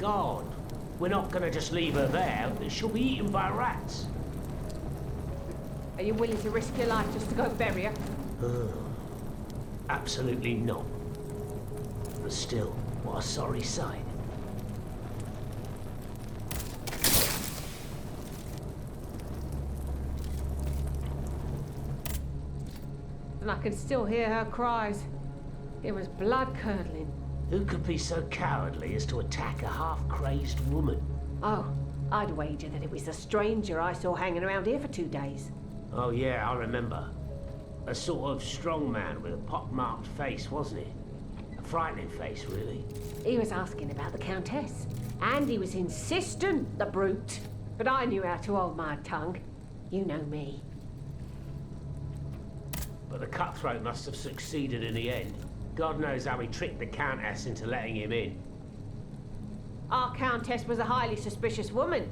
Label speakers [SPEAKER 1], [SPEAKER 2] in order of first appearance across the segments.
[SPEAKER 1] God. We're not gonna just leave her there. She'll be eaten by rats.
[SPEAKER 2] Are you willing to risk your life just to go bury her?
[SPEAKER 1] Absolutely not. But still, what a sorry sight.
[SPEAKER 2] And I can still hear her cries. It was blood-curdling.
[SPEAKER 1] Who could be so cowardly as to attack a half-crazed woman?
[SPEAKER 2] Oh, I'd wager that it was a stranger I saw hanging around here for 2 days.
[SPEAKER 1] Oh yeah, I remember. A sort of strong man with a pock-marked face, wasn't he? A frightening face, really.
[SPEAKER 2] He was asking about the Countess, and he was insistent, the brute. But I knew how to hold my tongue. You know me.
[SPEAKER 1] But the cutthroat must have succeeded in the end. God knows how he tricked the Countess into letting him in.
[SPEAKER 2] Our Countess was a highly suspicious woman.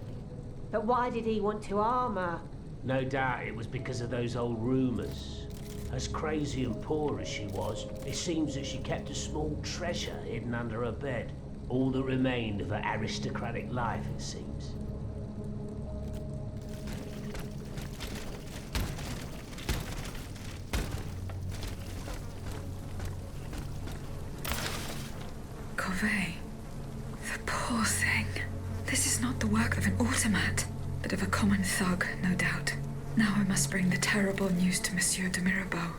[SPEAKER 2] But why did he want to harm her?
[SPEAKER 1] No doubt it was because of those old rumours. As crazy and poor as she was, it seems that she kept a small treasure hidden under her bed. All that remained of her aristocratic life, it seems.
[SPEAKER 3] The poor thing. This is not the work of an automat, but of a common thug, no doubt. Now I must bring the terrible news to Monsieur de Mirabeau.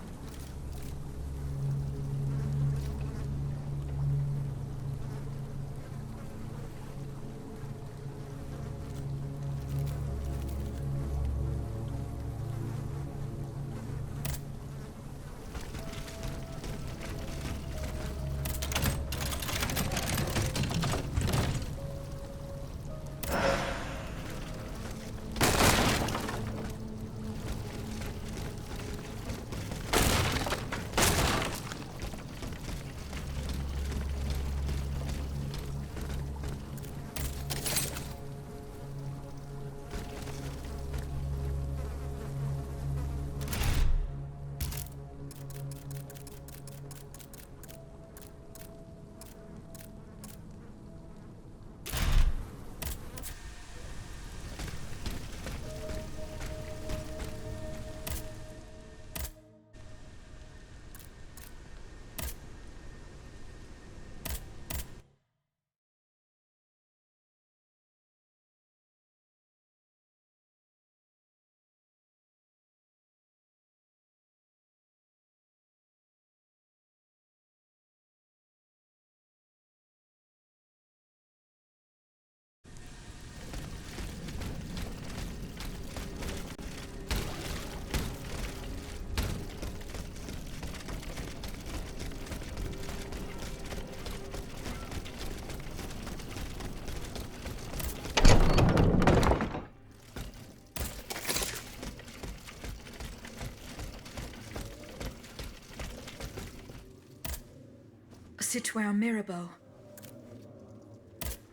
[SPEAKER 3] Citoyen Mirabeau.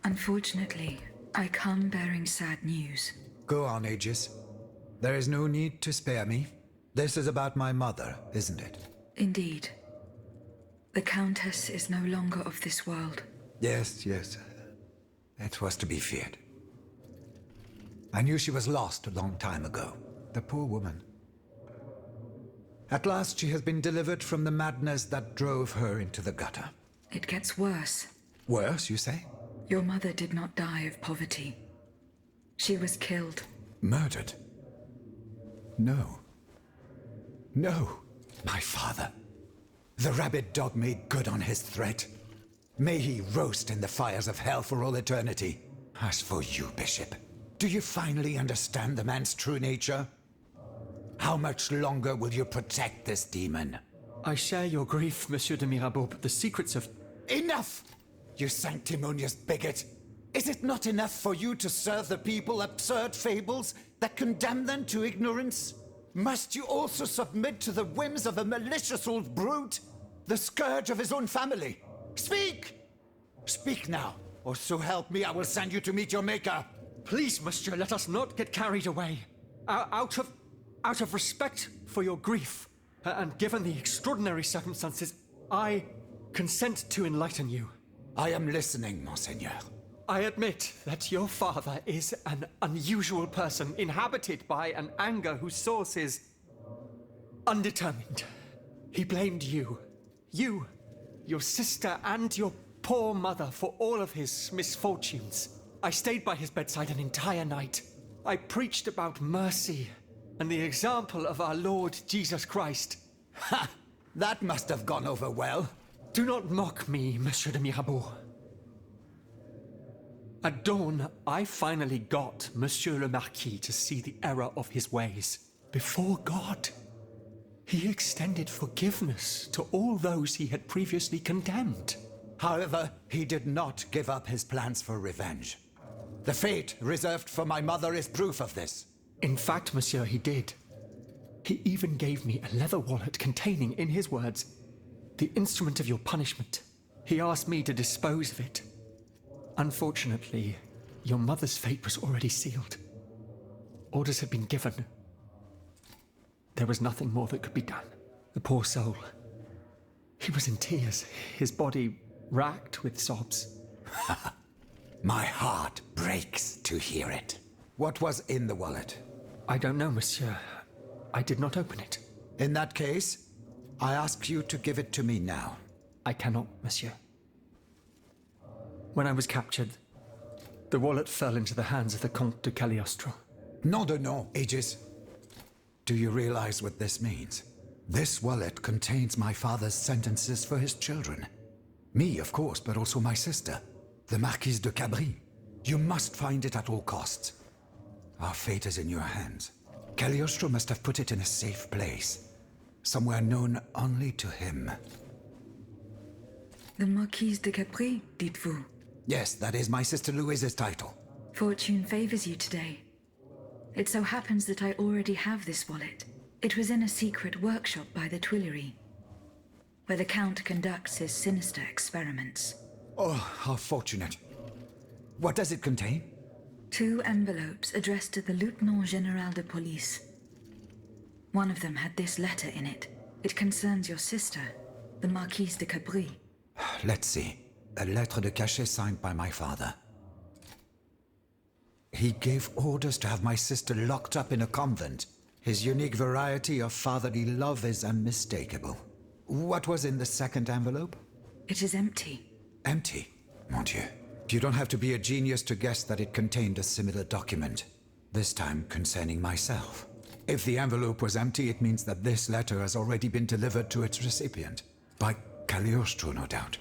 [SPEAKER 3] Unfortunately, I come bearing sad news.
[SPEAKER 4] Go on, Aegis. There is no need to spare me. This is about my mother, isn't it?
[SPEAKER 3] Indeed. The Countess is no longer of this world.
[SPEAKER 4] Yes. It was to be feared. I knew she was lost a long time ago. The poor woman. At last she has been delivered from the madness that drove her into the gutter.
[SPEAKER 3] It gets worse.
[SPEAKER 4] Worse, you say?
[SPEAKER 3] Your mother did not die of poverty. She was killed.
[SPEAKER 4] Murdered? No. No, my father. The rabid dog made good on his threat. May he roast in the fires of hell for all eternity. As for you, Bishop, do you finally understand the man's true nature? How much longer will you protect this demon?
[SPEAKER 5] I share your grief, Monsieur de Mirabeau, but the secrets of...
[SPEAKER 4] Enough! You sanctimonious bigot! Is it not enough for you to serve the people absurd fables that condemn them to ignorance? Must you also submit to the whims of a malicious old brute? The scourge of his own family? Speak! Speak now, or so help me, I will send you to meet your maker.
[SPEAKER 5] Please, Monsieur, let us not get carried away. Out of respect for your grief, and given the extraordinary circumstances, I consent to enlighten you.
[SPEAKER 4] I am listening, Monseigneur.
[SPEAKER 5] I admit that your father is an unusual person, inhabited by an anger whose source is undetermined. He blamed you, your sister, and your poor mother for all of his misfortunes. I stayed by his bedside an entire night. I preached about mercy and the example of our Lord Jesus Christ.
[SPEAKER 4] Ha! That must have gone over well.
[SPEAKER 5] Do not mock me, Monsieur de Mirabeau. At dawn, I finally got Monsieur le Marquis to see the error of his ways. Before God, he extended forgiveness to all those he had previously condemned.
[SPEAKER 4] However, he did not give up his plans for revenge. The fate reserved for my mother is proof of this.
[SPEAKER 5] In fact, monsieur, he did. He even gave me a leather wallet containing, in his words, the instrument of your punishment. He asked me to dispose of it. Unfortunately, your mother's fate was already sealed. Orders had been given. There was nothing more that could be done. The poor soul. He was in tears, his body racked with sobs.
[SPEAKER 4] My heart breaks to hear it. What was in the wallet?
[SPEAKER 5] I don't know, monsieur. I did not open it.
[SPEAKER 4] In that case, I ask you to give it to me now.
[SPEAKER 5] I cannot, monsieur. When I was captured, the wallet fell into the hands of the Comte de Cagliostro.
[SPEAKER 4] No, Aegis. Do you realize what this means? This wallet contains my father's sentences for his children. Me, of course, but also my sister, the Marquise de Cabri. You must find it at all costs. Our fate is in your hands. Cagliostro must have put it in a safe place, somewhere known only to him.
[SPEAKER 3] The Marquise de Capri, dites-vous?
[SPEAKER 4] Yes, that is my sister Louise's title.
[SPEAKER 3] Fortune favors you today. It so happens that I already have this wallet. It was in a secret workshop by the Tuileries, where the Count conducts his sinister experiments.
[SPEAKER 4] Oh, how fortunate. What does it contain?
[SPEAKER 3] 2 envelopes addressed to the Lieutenant General de Police. One of them had this letter in it. It concerns your sister, the Marquise de Capri.
[SPEAKER 4] Let's see. A lettre de cachet signed by my father. He gave orders to have my sister locked up in a convent. His unique variety of fatherly love is unmistakable. What was in the second envelope?
[SPEAKER 3] It is empty.
[SPEAKER 4] Empty? Mon Dieu. You don't have to be a genius to guess that it contained a similar document. This time concerning myself. If the envelope was empty, it means that this letter has already been delivered to its recipient. By Cagliostro, no doubt.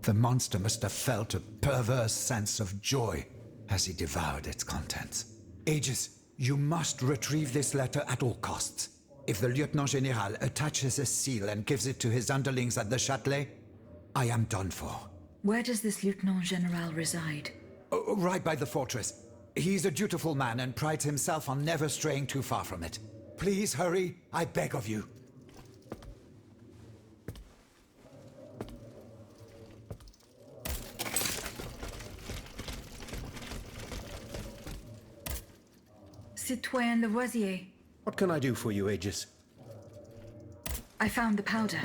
[SPEAKER 4] The monster must have felt a perverse sense of joy as he devoured its contents. Aegis, you must retrieve this letter at all costs. If the Lieutenant General attaches a seal and gives it to his underlings at the Châtelet, I am done for.
[SPEAKER 3] Where does this Lieutenant General reside?
[SPEAKER 4] Oh, right by the fortress. He's a dutiful man and prides himself on never straying too far from it. Please hurry, I beg of you.
[SPEAKER 3] Citoyen Lavoisier,
[SPEAKER 6] What can I do for you, Aegis?
[SPEAKER 3] I found the powder.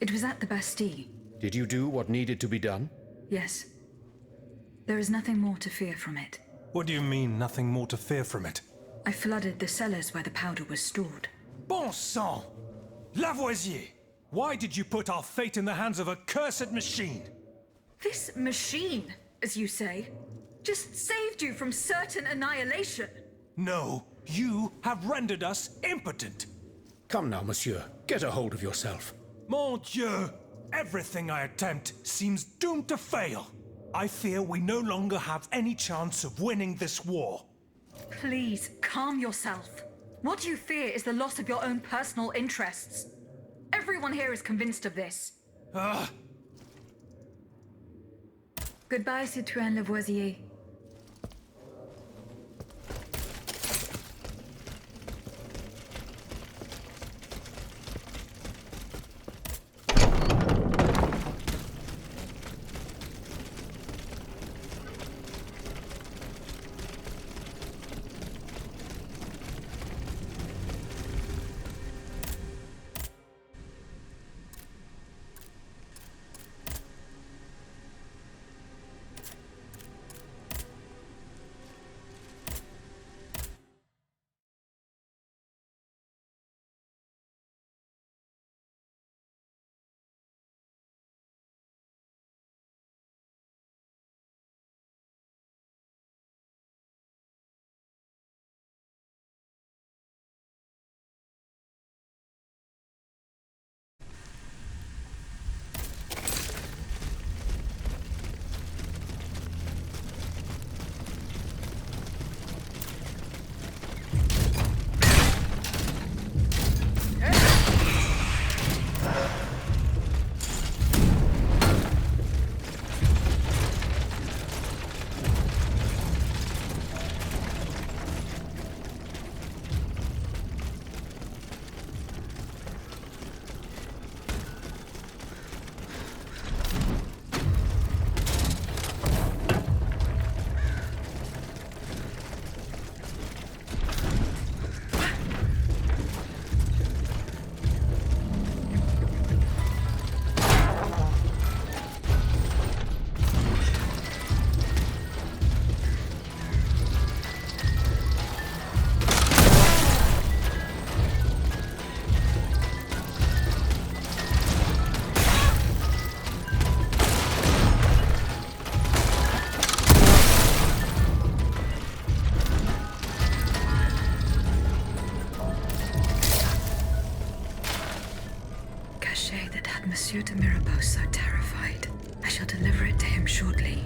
[SPEAKER 3] It was at the Bastille.
[SPEAKER 6] Did you do what needed to be done?
[SPEAKER 3] Yes. There is nothing more to fear from it.
[SPEAKER 7] What do you mean, nothing more to fear from it?
[SPEAKER 3] I flooded the cellars where the powder was stored.
[SPEAKER 7] Bon sang! Lavoisier! Why did you put our fate in the hands of a cursed machine?
[SPEAKER 3] This machine, as you say, just saved you from certain annihilation.
[SPEAKER 7] No, you have rendered us impotent.
[SPEAKER 6] Come now, monsieur. Get a hold of yourself.
[SPEAKER 7] Mon Dieu! Everything I attempt seems doomed to fail. I fear we no longer have any chance of winning this war.
[SPEAKER 3] Please, calm yourself. What you fear is the loss of your own personal interests. Everyone here is convinced of this. Goodbye, Citoyen Lavoisier. What had Monsieur de Mirabeau so terrified? I shall deliver it to him shortly.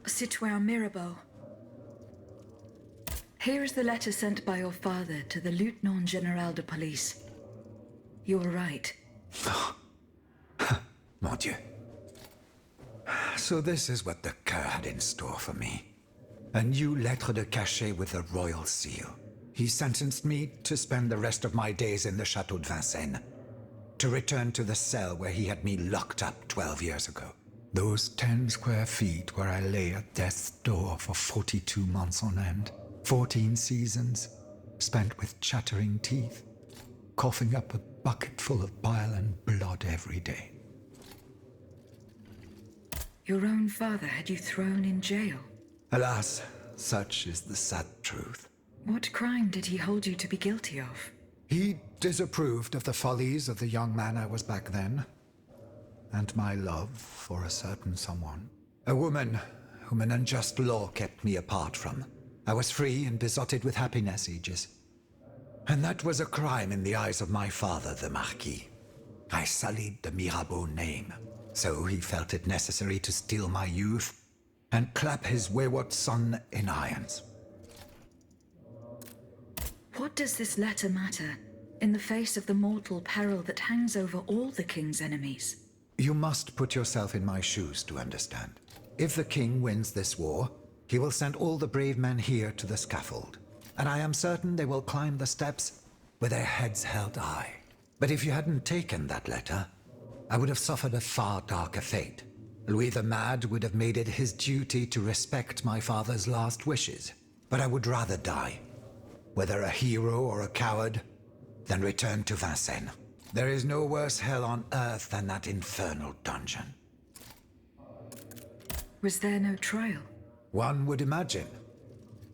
[SPEAKER 3] Citoyen Mirabeau. Here is the letter sent by your father to the Lieutenant General de Police. You were right.
[SPEAKER 4] Mon Dieu. So this is what the cur had in store for me. A new lettre de cachet with a royal seal. He sentenced me to spend the rest of my days in the Chateau de Vincennes, to return to the cell where he had me locked up 12 years ago. Those 10 square feet where I lay at death's door for 42 months on end. 14 seasons, spent with chattering teeth, coughing up a bucket full of bile and blood every day.
[SPEAKER 3] Your own father had you thrown in jail.
[SPEAKER 4] Alas, such is the sad truth.
[SPEAKER 3] What crime did he hold you to be guilty of?
[SPEAKER 4] He disapproved of the follies of the young man I was back then, and my love for a certain someone. A woman whom an unjust law kept me apart from. I was free and besotted with happiness, Aegis. And that was a crime in the eyes of my father, the Marquis. I sullied the Mirabeau name, so he felt it necessary to steal my youth and clap his wayward son in irons.
[SPEAKER 3] What does this letter matter in the face of the mortal peril that hangs over all the king's enemies?
[SPEAKER 4] You must put yourself in my shoes to understand. If the king wins this war, he will send all the brave men here to the scaffold, and I am certain they will climb the steps with their heads held high. But if you hadn't taken that letter, I would have suffered a far darker fate. Louis the Mad would have made it his duty to respect my father's last wishes, but I would rather die, whether a hero or a coward, than return to Vincennes. There is no worse hell on earth than that infernal dungeon.
[SPEAKER 3] Was there no trial?
[SPEAKER 4] One would imagine.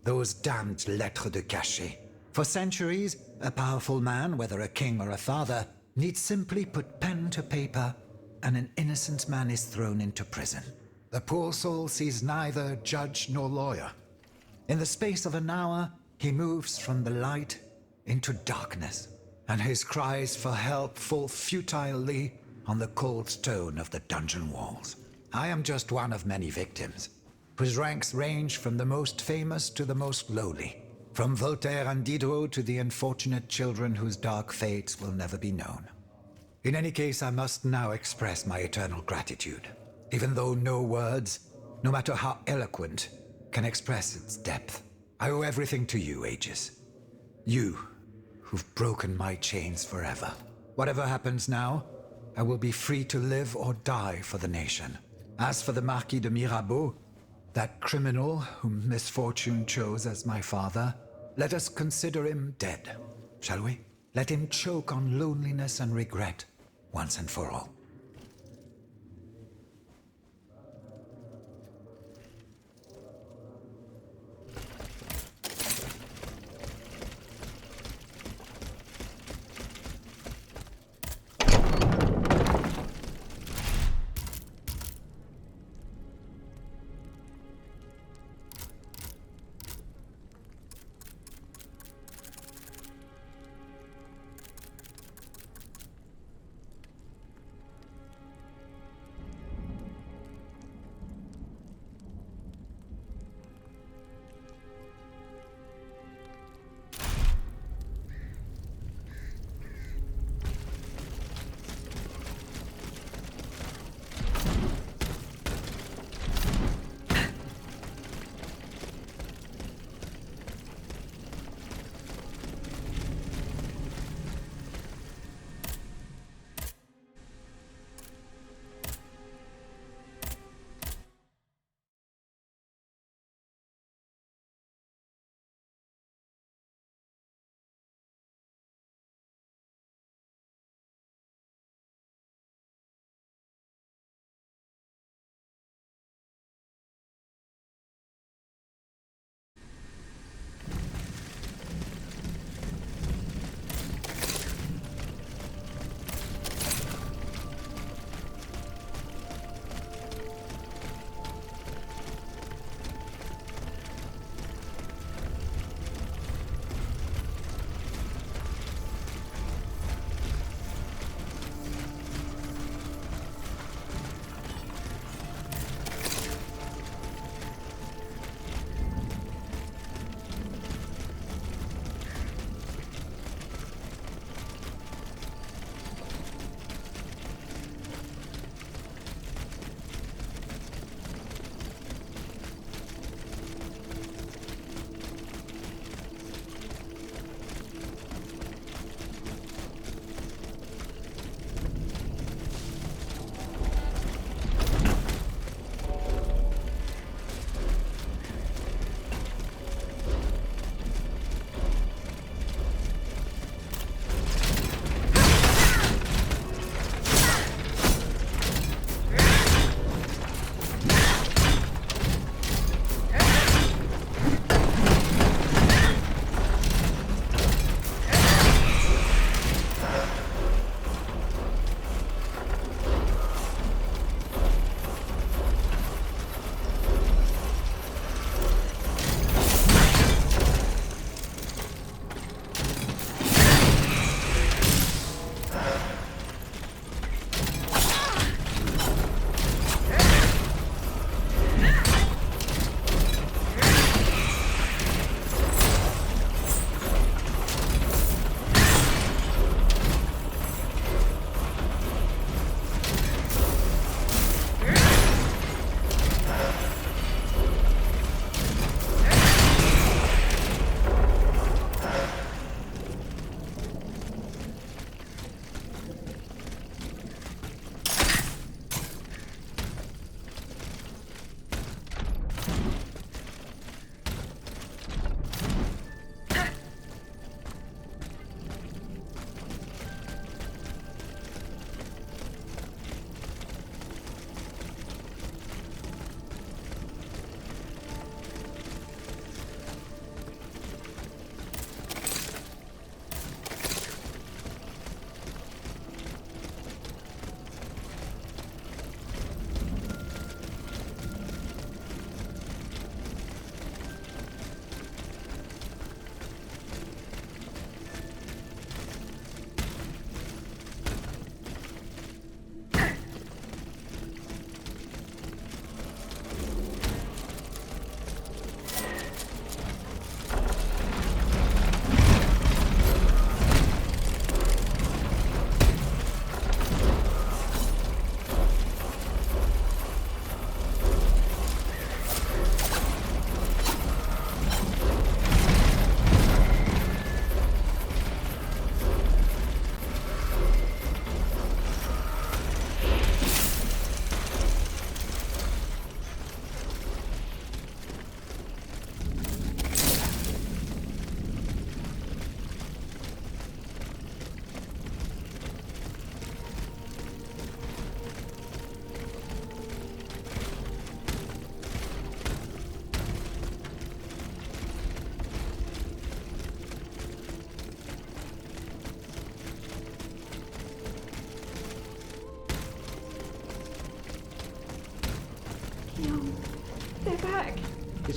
[SPEAKER 4] Those damned lettres de cachet. For centuries, a powerful man, whether a king or a father, needs simply put pen to paper, and an innocent man is thrown into prison. The poor soul sees neither judge nor lawyer. In the space of an hour, he moves from the light into darkness, and his cries for help fall futilely on the cold stone of the dungeon walls. I am just one of many victims, whose ranks range from the most famous to the most lowly, from Voltaire and Diderot to the unfortunate children whose dark fates will never be known. In any case, I must now express my eternal gratitude, even though no words, no matter how eloquent, can express its depth. I owe everything to you, Aegis. You, who've broken my chains forever. Whatever happens now, I will be free to live or die for the nation. As for the Marquis de Mirabeau, that criminal whom misfortune chose as my father, let us consider him dead, shall we? Let him choke on loneliness and regret, once and for all.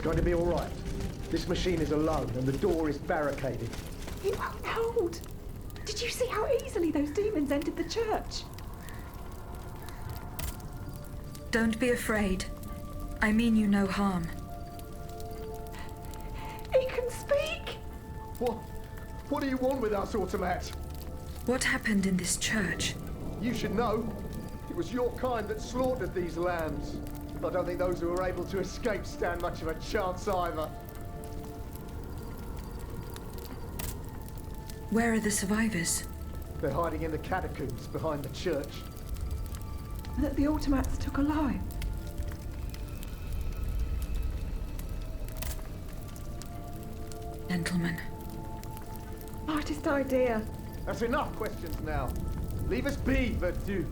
[SPEAKER 8] going to be all right. This machine is alone and the door is barricaded.
[SPEAKER 9] It won't hold. Did you see how easily those demons entered the church?
[SPEAKER 3] Don't be afraid. I mean you no harm.
[SPEAKER 9] He can speak!
[SPEAKER 8] What do you want with us, Automat?
[SPEAKER 3] What happened in this church?
[SPEAKER 8] You should know. It was your kind that slaughtered these lambs. I don't think those who were able to escape stand much of a chance either.
[SPEAKER 3] Where are the survivors?
[SPEAKER 8] They're hiding in the catacombs behind the church.
[SPEAKER 9] That the automats took alive.
[SPEAKER 3] Gentlemen.
[SPEAKER 9] Smartest idea.
[SPEAKER 8] That's enough questions now. Leave us be, Vertu.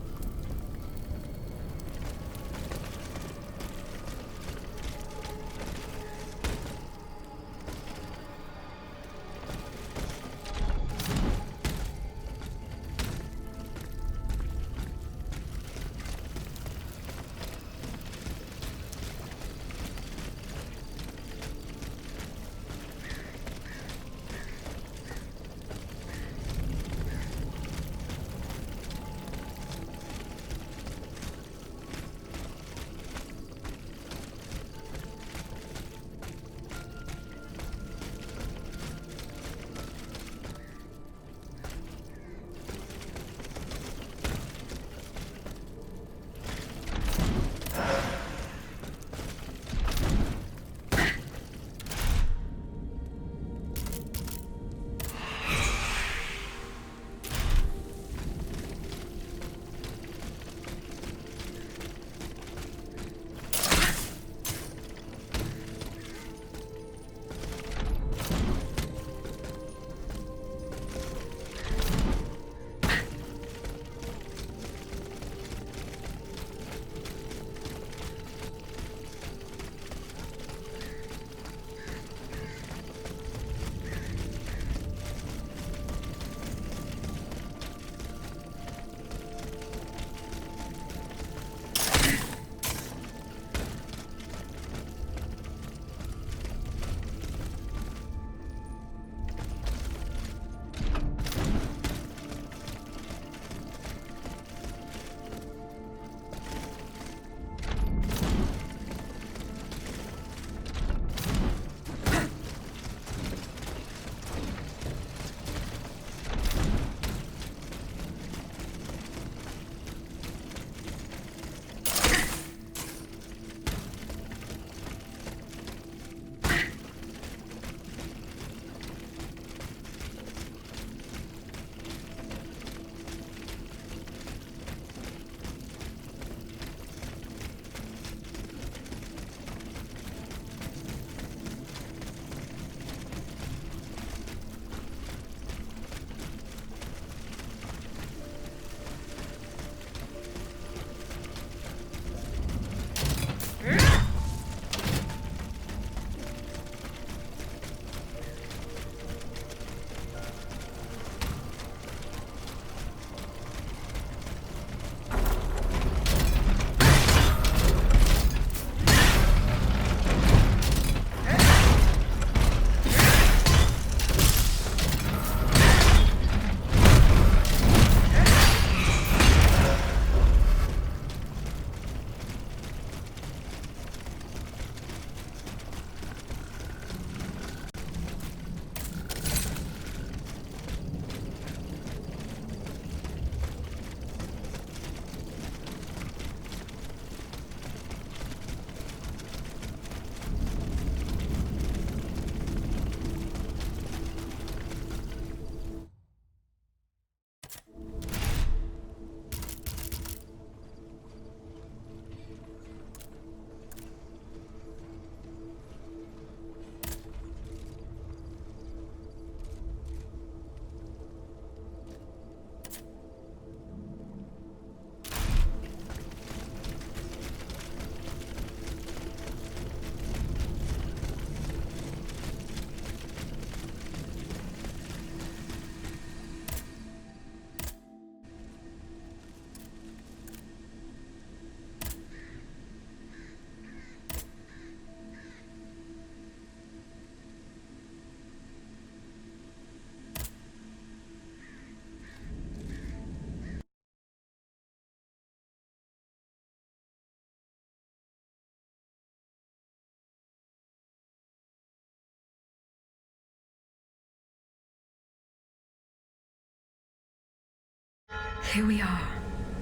[SPEAKER 3] Here we are,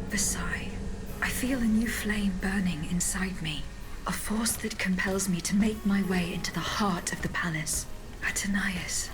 [SPEAKER 3] Versailles. I feel a new flame burning inside me. A force that compels me to make my way into the heart of the palace. Athenais.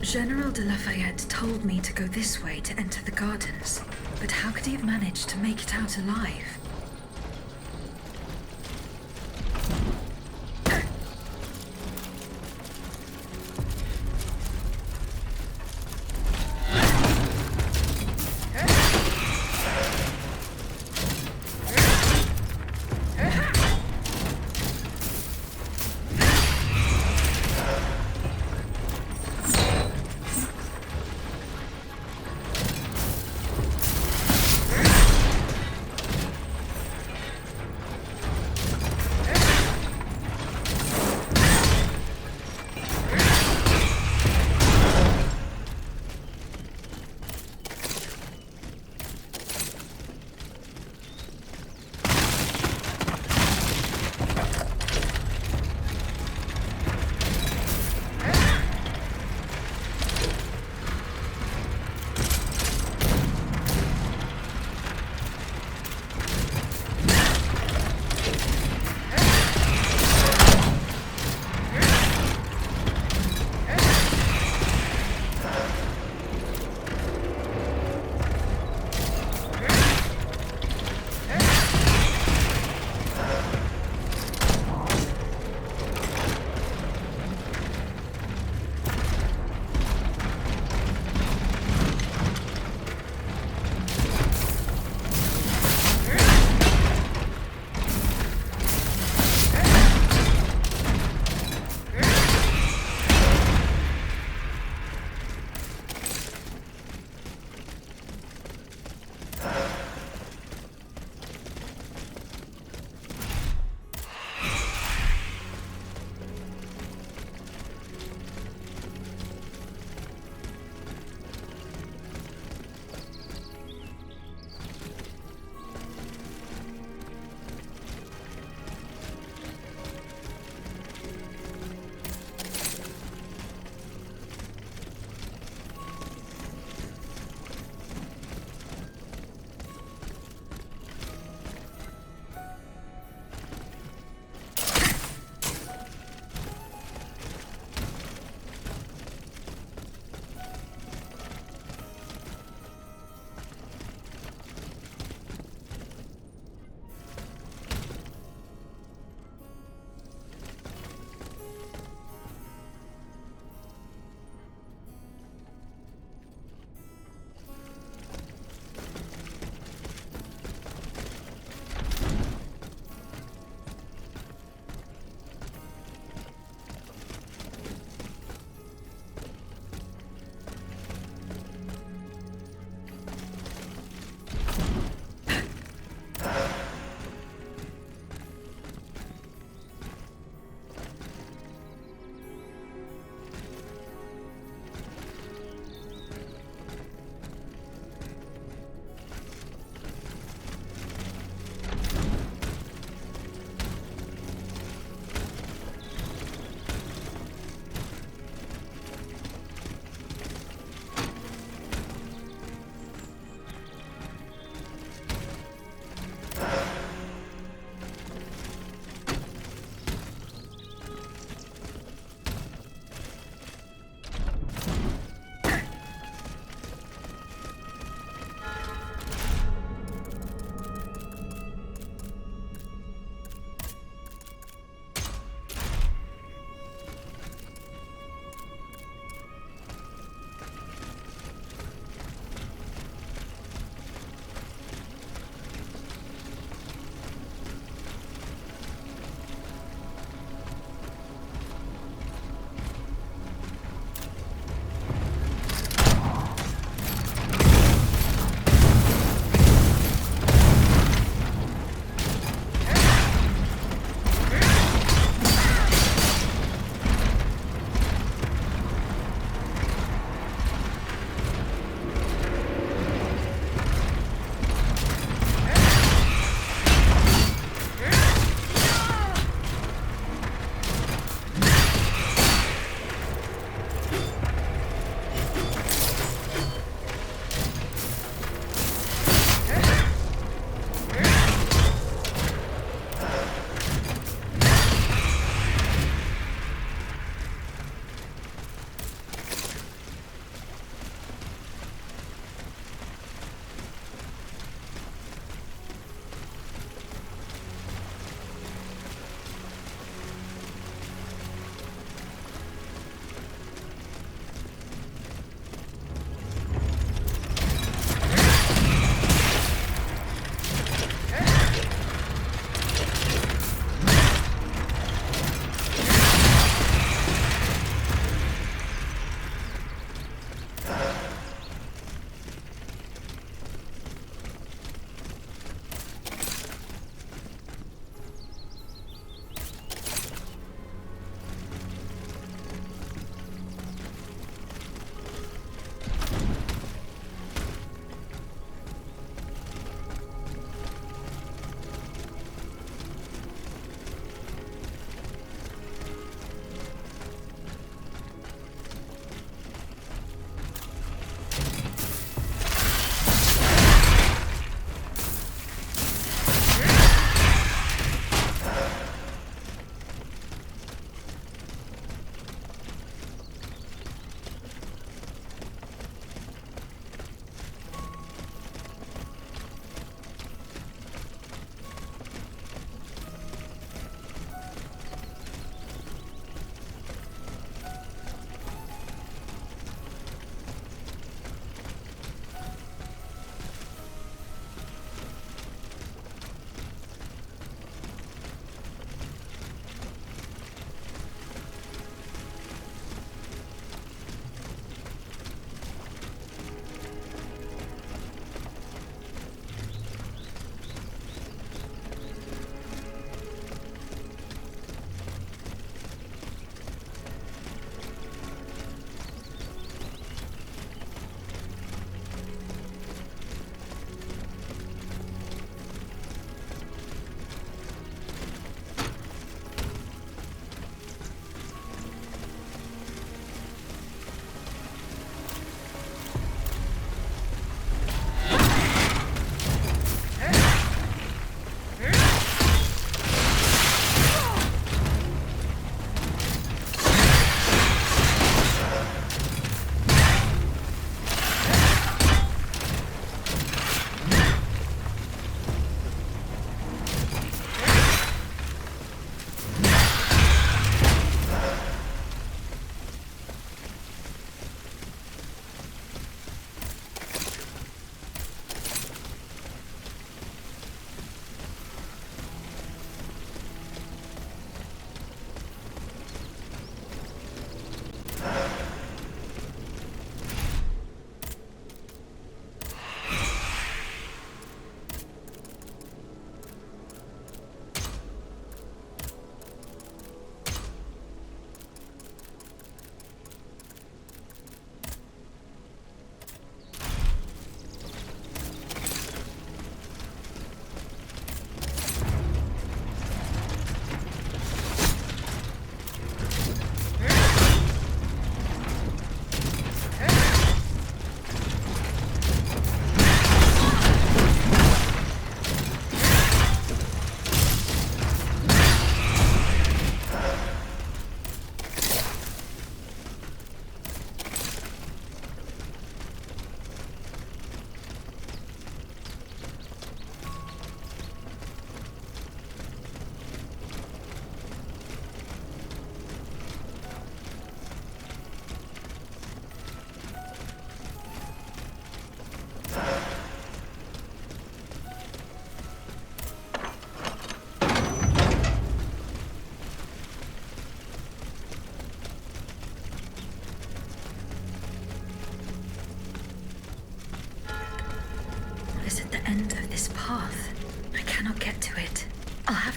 [SPEAKER 3] General de Lafayette told me to go this way to enter the gardens, but how could he have managed to make it out alive?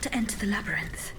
[SPEAKER 3] to enter the labyrinth.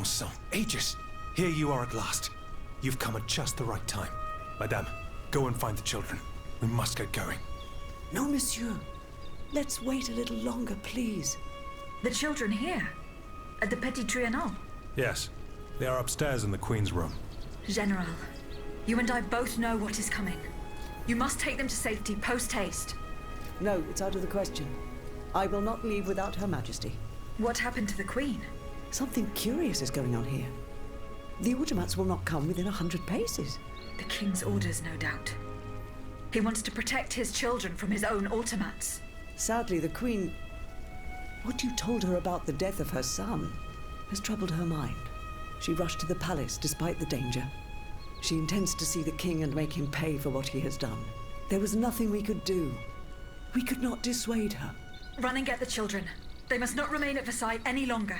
[SPEAKER 7] sang, Aegis! Here you are at last. You've come at just the right time. Madame, go and find the children. We must get going.
[SPEAKER 10] No, monsieur. Let's wait a little longer, please.
[SPEAKER 3] The children here? At the Petit Trianon?
[SPEAKER 7] Yes, they are upstairs in the Queen's room.
[SPEAKER 3] General, you and I both know what is coming. You must take them to safety post-haste.
[SPEAKER 10] No, it's out of the question. I will not leave without Her Majesty.
[SPEAKER 3] What happened to the Queen?
[SPEAKER 10] Something curious is going on here. The automats will not come within 100 paces.
[SPEAKER 3] The King's orders, no doubt. He wants to protect his children from his own automats.
[SPEAKER 10] Sadly, the Queen... What you told her about the death of her son has troubled her mind. She rushed to the palace despite the danger. She intends to see the King and make him pay for what he has done. There was nothing we could do. We could not dissuade her.
[SPEAKER 3] Run and get the children. They must not remain at Versailles any longer.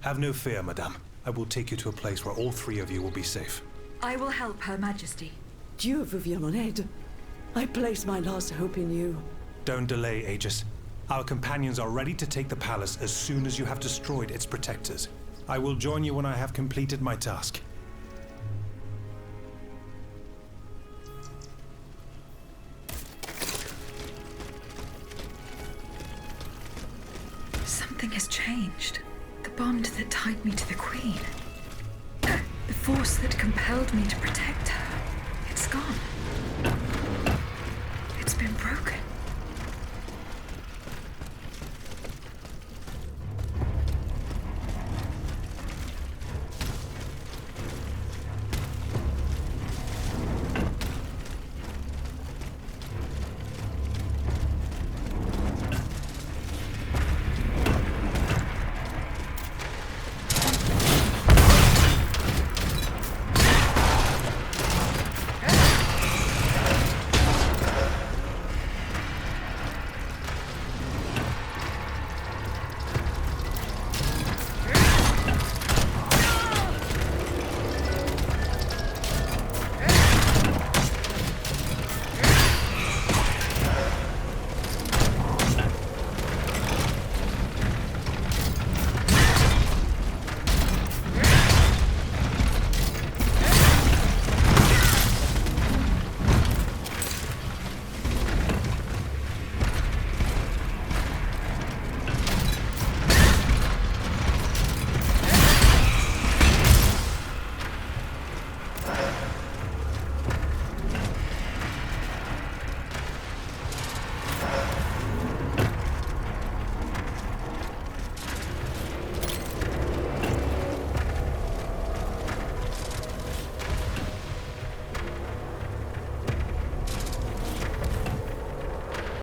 [SPEAKER 7] Have no fear, Madame. I will take you to a place where all three of you will be safe.
[SPEAKER 3] I will help Her Majesty.
[SPEAKER 10] Dieu vous vienne en aide. I place my last hope in you.
[SPEAKER 7] Don't delay, Aegis. Our companions are ready to take the palace as soon as you have destroyed its protectors. I will join you when I have completed my task.
[SPEAKER 3] Something has changed. The bond that tied me to the Queen. The force that compelled me to protect her. It's gone. It's been broken.